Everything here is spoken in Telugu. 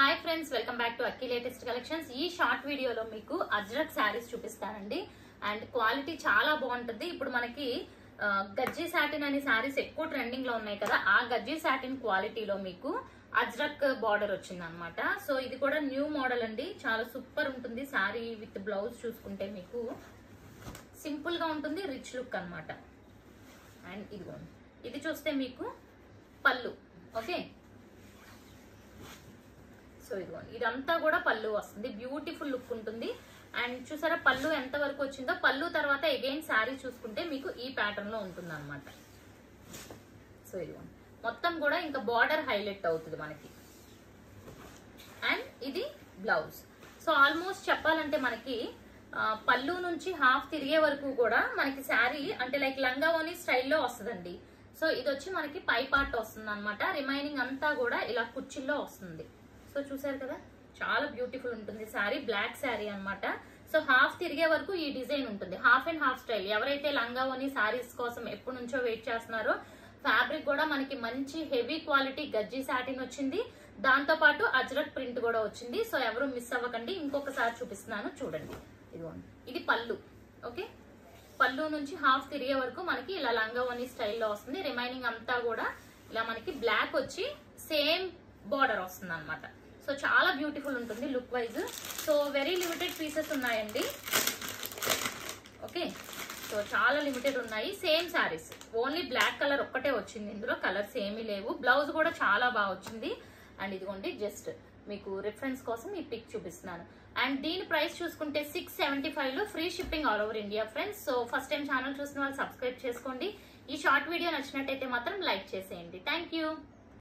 Hi friends, welcome back to Akki latest collections. ఈ షార్ట్ వీడియోలో మీకు అజ్రక్ శారీస్ చూపిస్తానండి. అండ్ క్వాలిటీ చాలా బాగుంటుంది. ఇప్పుడు మనకి గజ్జీ సాటిన్ అనే శారీస్ ఎక్కువ ట్రెండింగ్ లో ఉన్నాయి కదా, ఆ గజ్జీ సాటిన్ క్వాలిటీలో మీకు అజ్రక్ బార్డర్ వచ్చింది అనమాట. సో ఇది కూడా న్యూ మోడల్ అండి, చాలా సూపర్ ఉంటుంది. శారీ విత్ బ్లౌజ్ చూసుకుంటే మీకు సింపుల్ గా ఉంటుంది, రిచ్ లుక్ అనమాట. అండ్ ఇదిగోండి, ఇది చూస్తే మీకు పళ్ళు. ఓకే, సో ఇదిగోండి, ఇదంతా కూడా పళ్ళు వస్తుంది, బ్యూటిఫుల్ లుక్ ఉంటుంది. అండ్ చూసారా పళ్ళు ఎంత వరకు వచ్చిందో. పళ్ళు తర్వాత అగైన్ శారీ చూసుకుంటే మీకు ఈ ప్యాటర్న్ లో ఉంటుంది అనమాట. సో ఇదిగోండి, మొత్తం కూడా ఇంకా బార్డర్ హైలైట్ అవుతుంది మనకి. అండ్ ఇది బ్లౌజ్. సో ఆల్మోస్ట్ చెప్పాలంటే మనకి పళ్ళు నుంచి హాఫ్ తిరిగే వరకు కూడా మనకి శారీ అంటే లైక్ లంగా ఓని స్టైల్లో వస్తుందండి. సో ఇది వచ్చి మనకి పై పార్ట్ వస్తుంది అనమాట. రిమైనింగ్ అంతా కూడా ఇలా కుర్చీల్లో వస్తుంది. సో చూసారు కదా, చాలా బ్యూటిఫుల్ ఉంటుంది శారీ. బ్లాక్ శారీ అనమాట. సో హాఫ్ తిరిగే వరకు ఈ డిజైన్ ఉంటుంది, హాఫ్ అండ్ హాఫ్ స్టైల్. ఎవరైతే లంగా ఓని శారీస్ కోసం ఎప్పటి నుంచో వెయిట్ చేస్తున్నారో, ఫ్యాబ్రిక్ కూడా మనకి మంచి హెవీ క్వాలిటీ గజ్జీ సాటిన్ వచ్చింది, దాంతో పాటు అజ్రక్ ప్రింట్ కూడా వచ్చింది. సో ఎవరు మిస్ అవ్వకండి. ఇంకొకసారి చూపిస్తున్నాను చూడండి. ఇదిగోండి, ఇది పళ్ళు. ఓకే, పళ్ళు నుంచి హాఫ్ తిరిగే వరకు మనకి ఇలా లంగా ఓని స్టైల్లో వస్తుంది. రిమైనింగ్ అంతా కూడా ఇలా మనకి బ్లాక్ వచ్చి సేమ్ బార్డర్ వస్తుంది అనమాట. సో చాలా బ్యూటిఫుల్ ఉంటుంది look wise. So very limited pieces ఉన్నాయండి. ఓకే, సో చాలా లిమిటెడ్ ఉన్నాయి. Same saris, only black colour ఒక్కటే వచ్చింది, ఇందులో కలర్స్ ఏమీ లేవు. బ్లౌజ్ కూడా చాలా బాగా వచ్చింది. అండ్ ఇదిగోండి, జస్ట్ మీకు రిఫరెన్స్ కోసం ఈ పిక్ చూపిస్తున్నాను. అండ్ దీని ప్రైస్ చూసుకుంటే 675 లో free shipping all over India friends. So first time channel చూసిన వాళ్ళు సబ్స్క్రైబ్ చేసుకోండి. ఈ షార్ట్ వీడియో నచ్చినట్టయితే మాత్రం లైక్ చేసేయండి. Thank you.